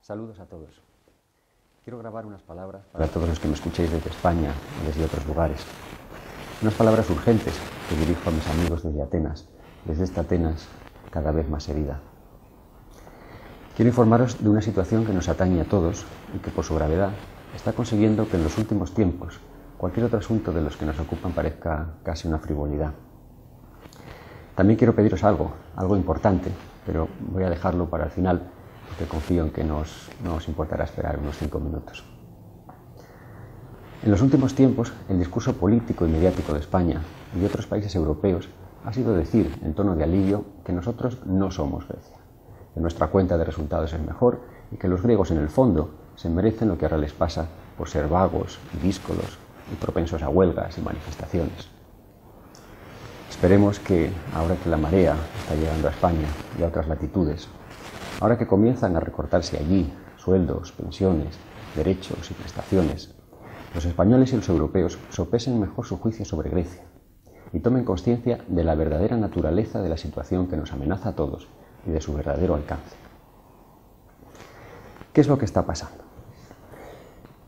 Saludos a todos. Quiero grabar unas palabras para todos los que me escuchéis desde España o desde otros lugares. Unas palabras urgentes que dirijo a mis amigos desde Atenas, desde esta Atenas cada vez más herida. Quiero informaros de una situación que nos atañe a todos y que por su gravedad está consiguiendo que en los últimos tiempos cualquier otro asunto de los que nos ocupan parezca casi una frivolidad. También quiero pediros algo importante, pero voy a dejarlo para el final, porque confío en que no os importará esperar unos 5 minutos. En los últimos tiempos, el discurso político y mediático de España y de otros países europeos ha sido decir, en tono de alivio, que nosotros no somos Grecia, que nuestra cuenta de resultados es mejor y que los griegos, en el fondo, se merecen lo que ahora les pasa por ser vagos, díscolos y propensos a huelgas y manifestaciones. Esperemos que, ahora que la marea está llegando a España y a otras latitudes, ahora que comienzan a recortarse allí sueldos, pensiones, derechos y prestaciones, los españoles y los europeos sopesen mejor su juicio sobre Grecia y tomen conciencia de la verdadera naturaleza de la situación que nos amenaza a todos y de su verdadero alcance. ¿Qué es lo que está pasando?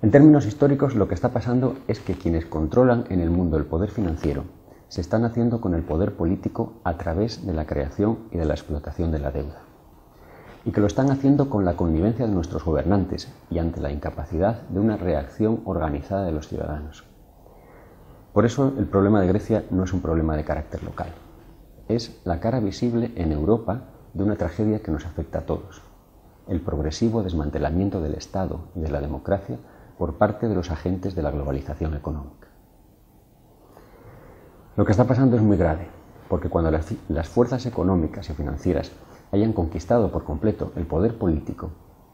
En términos históricos, lo que está pasando es que quienes controlan en el mundo el poder financiero se están haciendo con el poder político a través de la creación y de la explotación de la deuda. Y que lo están haciendo con la connivencia de nuestros gobernantes y ante la incapacidad de una reacción organizada de los ciudadanos. Por eso el problema de Grecia no es un problema de carácter local. Es la cara visible en Europa de una tragedia que nos afecta a todos: el progresivo desmantelamiento del Estado y de la democracia por parte de los agentes de la globalización económica. Lo que está pasando es muy grave, porque cuando las fuerzas económicas y financieras hayan conquistado por completo el poder político,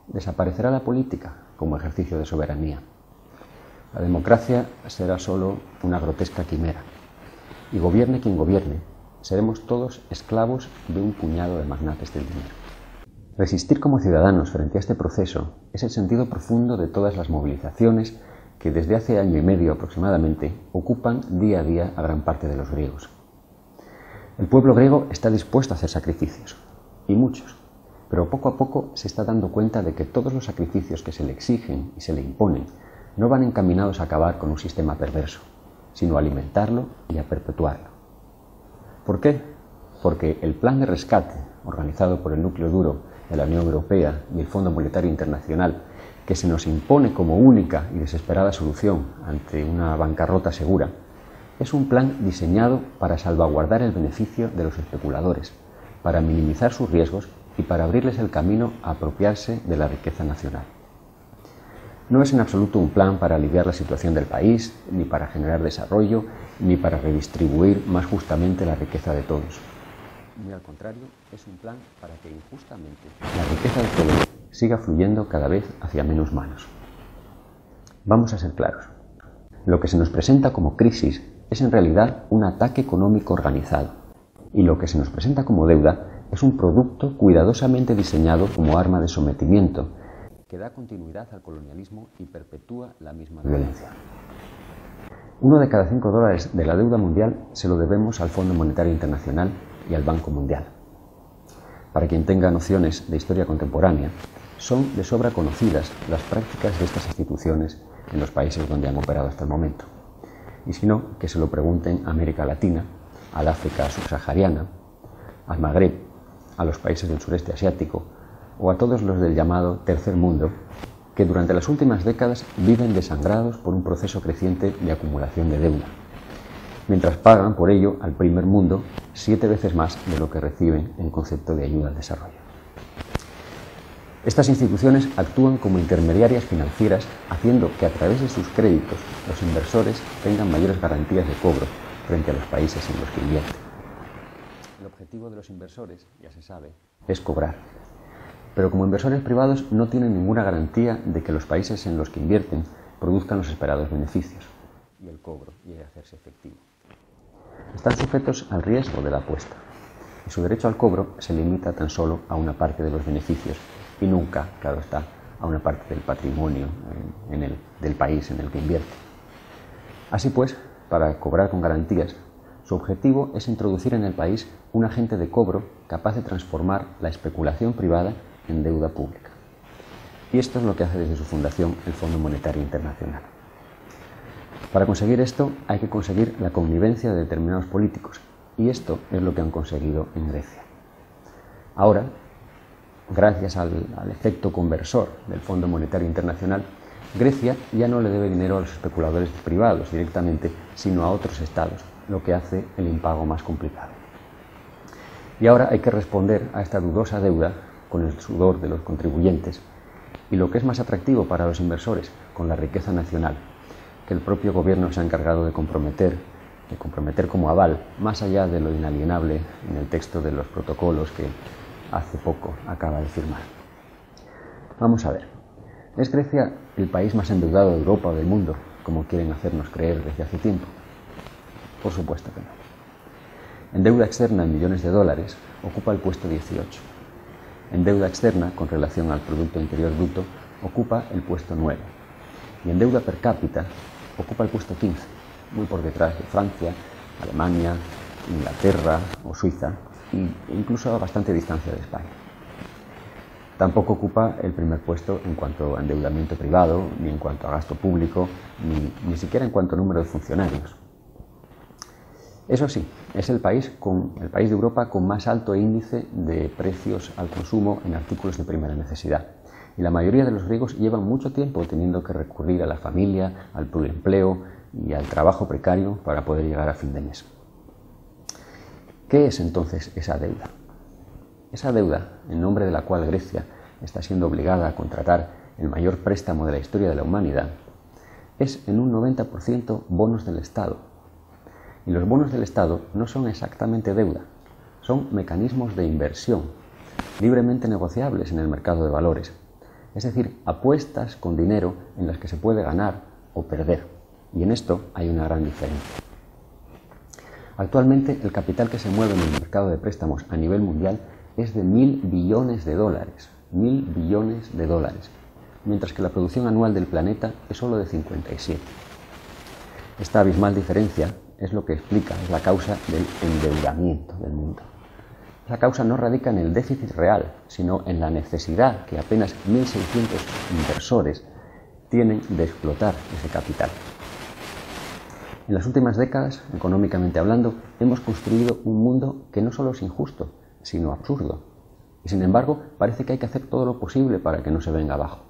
desaparecerá la política como ejercicio de soberanía. La democracia será solo una grotesca quimera, y gobierne quien gobierne, seremos todos esclavos de un puñado de magnates del dinero. Resistir como ciudadanos frente a este proceso es el sentido profundo de todas las movilizaciones que desde hace año y medio aproximadamente ocupan día a día a gran parte de los griegos. El pueblo griego está dispuesto a hacer sacrificios, y muchos, pero poco a poco se está dando cuenta de que todos los sacrificios que se le exigen y se le imponen no van encaminados a acabar con un sistema perverso, sino a alimentarlo y a perpetuarlo. ¿Por qué? Porque el plan de rescate organizado por el núcleo duro de la Unión Europea y el Fondo Monetario Internacional, que se nos impone como única y desesperada solución ante una bancarrota segura, es un plan diseñado para salvaguardar el beneficio de los especuladores, para minimizar sus riesgos y para abrirles el camino a apropiarse de la riqueza nacional. No es en absoluto un plan para aliviar la situación del país, ni para generar desarrollo, ni para redistribuir más justamente la riqueza de todos. Muy al contrario, es un plan para que injustamente la riqueza de todos siga fluyendo cada vez hacia menos manos. Vamos a ser claros. Lo que se nos presenta como crisis es en realidad un ataque económico organizado, y lo que se nos presenta como deuda es un producto cuidadosamente diseñado como arma de sometimiento que da continuidad al colonialismo y perpetúa la misma violencia. 1 de cada 5 dólares de la deuda mundial se lo debemos al Fondo Monetario Internacional y al Banco Mundial. Para quien tenga nociones de historia contemporánea, son de sobra conocidas las prácticas de estas instituciones en los países donde han operado hasta el momento. Y si no, que se lo pregunten a América Latina, al África subsahariana, al Magreb, a los países del sureste asiático o a todos los del llamado tercer mundo, que durante las últimas décadas viven desangrados por un proceso creciente de acumulación de deuda, mientras pagan por ello al primer mundo 7 veces más de lo que reciben en concepto de ayuda al desarrollo. Estas instituciones actúan como intermediarias financieras, haciendo que a través de sus créditos los inversores tengan mayores garantías de cobro frente a los países en los que invierten. El objetivo de los inversores, ya se sabe, es cobrar. Pero como inversores privados no tienen ninguna garantía de que los países en los que invierten produzcan los esperados beneficios y el cobro llegue a hacerse efectivo. Están sujetos al riesgo de la apuesta, y su derecho al cobro se limita tan solo a una parte de los beneficios y nunca, claro está, a una parte del patrimonio del país en el que invierte. Así pues, para cobrar con garantías, su objetivo es introducir en el país un agente de cobro capaz de transformar la especulación privada en deuda pública. Y esto es lo que hace desde su fundación el Fondo Monetario Internacional. Para conseguir esto hay que conseguir la connivencia de determinados políticos, y esto es lo que han conseguido en Grecia. Ahora, gracias al efecto conversor del Fondo Monetario Internacional, Grecia ya no le debe dinero a los especuladores privados directamente, sino a otros estados, lo que hace el impago más complicado. Y ahora hay que responder a esta dudosa deuda con el sudor de los contribuyentes y, lo que es más atractivo para los inversores, con la riqueza nacional, que el propio gobierno se ha encargado de comprometer como aval, más allá de lo inalienable en el texto de los protocolos que hace poco acaba de firmar. Vamos a ver, ¿es Grecia el país más endeudado de Europa o del mundo, como quieren hacernos creer desde hace tiempo? Por supuesto que no. En deuda externa en millones de dólares ocupa el puesto 18. En deuda externa con relación al Producto Interior Bruto ocupa el puesto 9. Y en deuda per cápita ocupa el puesto 15, muy por detrás de Francia, Alemania, Inglaterra o Suiza, e incluso a bastante distancia de España. Tampoco ocupa el primer puesto en cuanto a endeudamiento privado, ni en cuanto a gasto público, ni siquiera en cuanto a número de funcionarios. Eso sí, es el país de Europa con más alto índice de precios al consumo en artículos de primera necesidad. Y la mayoría de los griegos llevan mucho tiempo teniendo que recurrir a la familia, al pluriempleo y al trabajo precario para poder llegar a fin de mes. ¿Qué es entonces esa deuda? Esa deuda, en nombre de la cual Grecia está siendo obligada a contratar el mayor préstamo de la historia de la humanidad, es en un 90% bonos del Estado. Y los bonos del Estado no son exactamente deuda, son mecanismos de inversión, libremente negociables en el mercado de valores, es decir, apuestas con dinero en las que se puede ganar o perder, y en esto hay una gran diferencia. Actualmente el capital que se mueve en el mercado de préstamos a nivel mundial es de 1.000 billones de dólares, 1.000 billones de dólares, mientras que la producción anual del planeta es solo de 57. Esta abismal diferencia es lo que explica, es la causa del endeudamiento del mundo. La causa no radica en el déficit real, sino en la necesidad que apenas 1.600 inversores tienen de explotar ese capital. En las últimas décadas, económicamente hablando, hemos construido un mundo que no solo es injusto, sino absurdo. Y sin embargo, parece que hay que hacer todo lo posible para que no se venga abajo.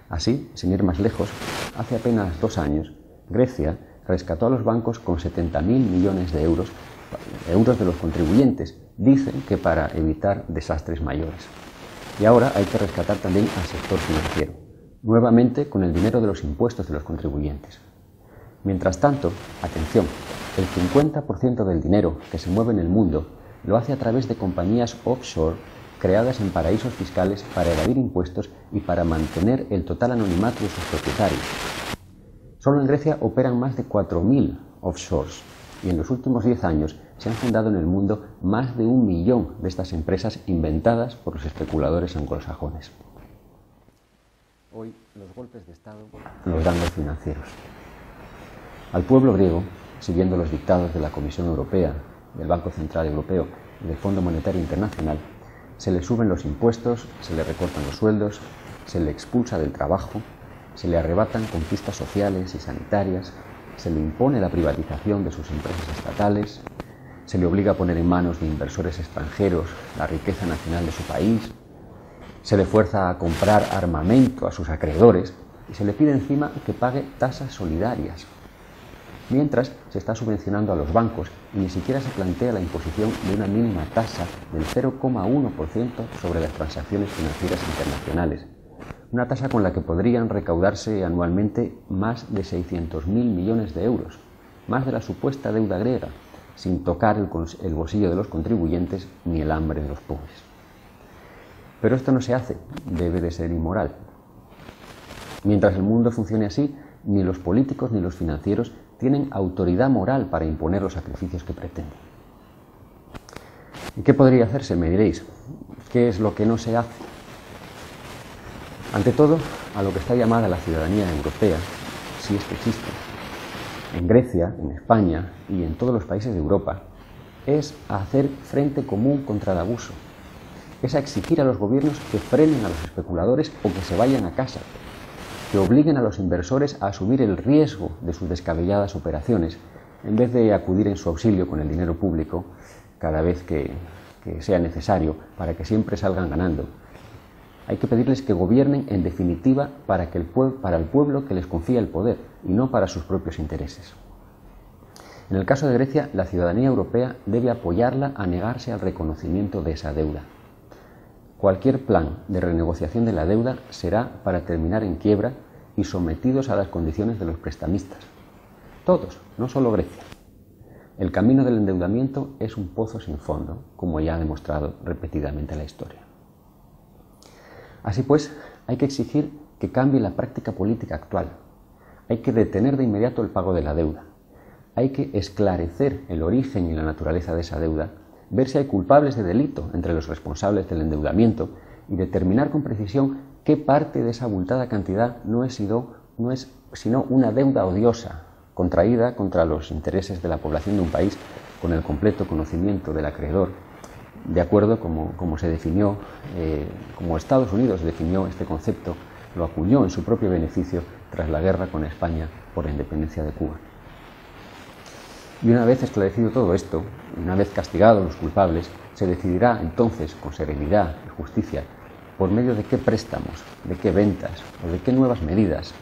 Así, sin ir más lejos, hace apenas 2 años, Grecia rescató a los bancos con 70.000 millones de euros de los contribuyentes, dicen que para evitar desastres mayores. Y ahora hay que rescatar también al sector financiero, nuevamente con el dinero de los impuestos de los contribuyentes. Mientras tanto, atención, el 50% del dinero que se mueve en el mundo lo hace a través de compañías offshore creadas en paraísos fiscales para evadir impuestos y para mantener el total anonimato de sus propietarios. Solo en Grecia operan más de 4.000 offshores y en los últimos 10 años se han fundado en el mundo más de 1 millón de estas empresas inventadas por los especuladores anglosajones. Hoy los golpes de Estado los dan los financieros. Al pueblo griego, siguiendo los dictados de la Comisión Europea, del Banco Central Europeo y del Fondo Monetario Internacional, se le suben los impuestos, se le recortan los sueldos, se le expulsa del trabajo, se le arrebatan conquistas sociales y sanitarias, se le impone la privatización de sus empresas estatales, se le obliga a poner en manos de inversores extranjeros la riqueza nacional de su país, se le fuerza a comprar armamento a sus acreedores y se le pide encima que pague tasas solidarias. Mientras se está subvencionando a los bancos y ni siquiera se plantea la imposición de una mínima tasa del 0,1% sobre las transacciones financieras internacionales, una tasa con la que podrían recaudarse anualmente más de 600.000 millones de euros, más de la supuesta deuda griega, sin tocar el bolsillo de los contribuyentes ni el hambre de los pobres. Pero esto no se hace, debe de ser inmoral. Mientras el mundo funcione así, ni los políticos ni los financieros tienen autoridad moral para imponer los sacrificios que pretenden. ¿Y qué podría hacerse? Me diréis. ¿Qué es lo que no se hace? Ante todo, a lo que está llamada la ciudadanía europea, si es que existe, en Grecia, en España y en todos los países de Europa, es hacer frente común contra el abuso, es a exigir a los gobiernos que frenen a los especuladores o que se vayan a casa, que obliguen a los inversores a asumir el riesgo de sus descabelladas operaciones, en vez de acudir en su auxilio con el dinero público cada vez que sea necesario para que siempre salgan ganando. Hay que pedirles que gobiernen, en definitiva, para el pueblo que les confía el poder y no para sus propios intereses. En el caso de Grecia, la ciudadanía europea debe apoyarla a negarse al reconocimiento de esa deuda. Cualquier plan de renegociación de la deuda será para terminar en quiebra y sometidos a las condiciones de los prestamistas. Todos, no solo Grecia. El camino del endeudamiento es un pozo sin fondo, como ya ha demostrado repetidamente la historia. Así pues, hay que exigir que cambie la práctica política actual. Hay que detener de inmediato el pago de la deuda. Hay que esclarecer el origen y la naturaleza de esa deuda, ver si hay culpables de delito entre los responsables del endeudamiento y determinar con precisión qué parte de esa abultada cantidad no es sino una deuda odiosa, contraída contra los intereses de la población de un país con el completo conocimiento del acreedor, de acuerdo como se definió, como Estados Unidos definió este concepto, lo acuñó en su propio beneficio tras la guerra con España por la independencia de Cuba. Y una vez esclarecido todo esto, una vez castigados los culpables, se decidirá entonces con serenidad y justicia por medio de qué préstamos, de qué ventas o de qué nuevas medidas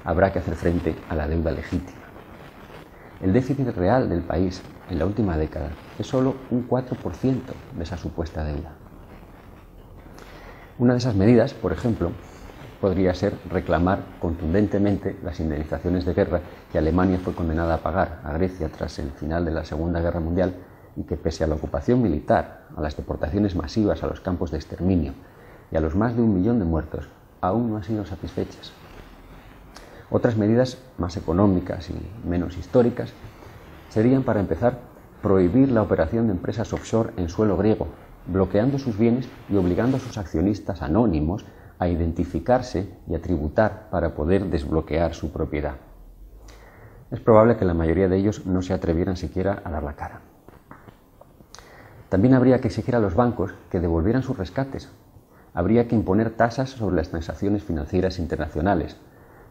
habrá que hacer frente a la deuda legítima. El déficit real del país en la última década es solo un 4% de esa supuesta deuda. Una de esas medidas, por ejemplo, podría ser reclamar contundentemente las indemnizaciones de guerra que Alemania fue condenada a pagar a Grecia tras el final de la Segunda Guerra Mundial y que, pese a la ocupación militar, a las deportaciones masivas a los campos de exterminio y a los más de 1 millón de muertos, aún no han sido satisfechas. Otras medidas más económicas y menos históricas serían, para empezar, prohibir la operación de empresas offshore en suelo griego, bloqueando sus bienes y obligando a sus accionistas anónimos a identificarse y a tributar para poder desbloquear su propiedad. Es probable que la mayoría de ellos no se atrevieran siquiera a dar la cara. También habría que exigir a los bancos que devolvieran sus rescates. Habría que imponer tasas sobre las transacciones financieras internacionales,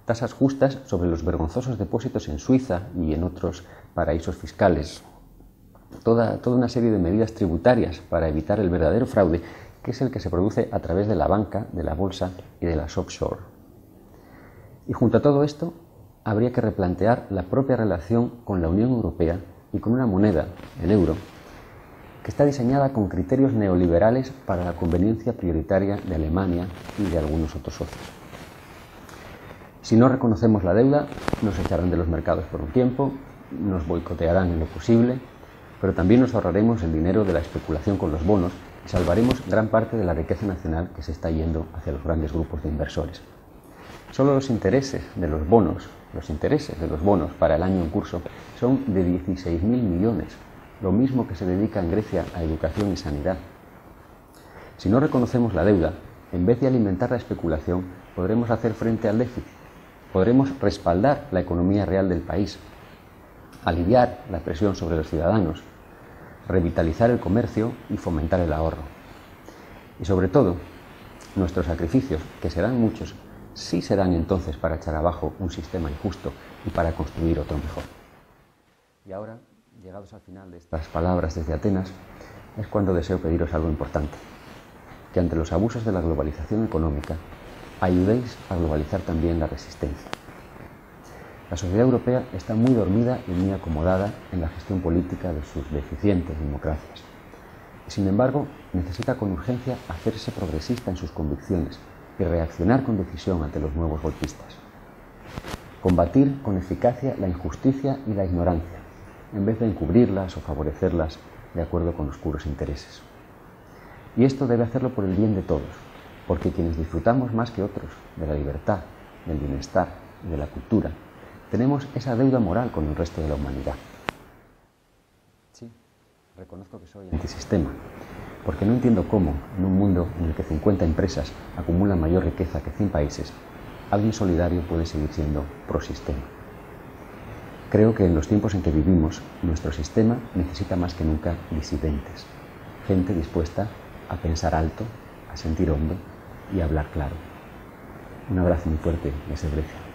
tasas justas sobre los vergonzosos depósitos en Suiza y en otros paraísos fiscales. Toda una serie de medidas tributarias para evitar el verdadero fraude, que es el que se produce a través de la banca, de la bolsa y de las offshore. Y junto a todo esto, habría que replantear la propia relación con la Unión Europea y con una moneda, el euro, que está diseñada con criterios neoliberales para la conveniencia prioritaria de Alemania y de algunos otros socios. Si no reconocemos la deuda, nos echarán de los mercados por un tiempo, nos boicotearán en lo posible, pero también nos ahorraremos el dinero de la especulación con los bonos y salvaremos gran parte de la riqueza nacional que se está yendo hacia los grandes grupos de inversores. Solo los intereses de los bonos para el año en curso son de 16.000 millones, lo mismo que se dedica en Grecia a educación y sanidad. Si no reconocemos la deuda, en vez de alimentar la especulación, podremos hacer frente al déficit, podremos respaldar la economía real del país, aliviar la presión sobre los ciudadanos, revitalizar el comercio y fomentar el ahorro. Y sobre todo, nuestros sacrificios, que serán muchos, sí serán entonces para echar abajo un sistema injusto y para construir otro mejor. Y ahora, llegados al final de estas palabras desde Atenas, es cuando deseo pediros algo importante: que ante los abusos de la globalización económica, ayudéis a globalizar también la resistencia. La sociedad europea está muy dormida y muy acomodada en la gestión política de sus deficientes democracias. Y, sin embargo, necesita con urgencia hacerse progresista en sus convicciones y reaccionar con decisión ante los nuevos golpistas. Combatir con eficacia la injusticia y la ignorancia, en vez de encubrirlas o favorecerlas de acuerdo con oscuros intereses. Y esto debe hacerlo por el bien de todos, porque quienes disfrutamos más que otros de la libertad, del bienestar y de la cultura, tenemos esa deuda moral con el resto de la humanidad. Sí, reconozco que soy antisistema, porque no entiendo cómo, en un mundo en el que 50 empresas acumulan mayor riqueza que 100 países, alguien solidario puede seguir siendo prosistema. Creo que en los tiempos en que vivimos, nuestro sistema necesita más que nunca disidentes, gente dispuesta a pensar alto, a sentir hondo y a hablar claro. Un abrazo muy fuerte desde Grecia.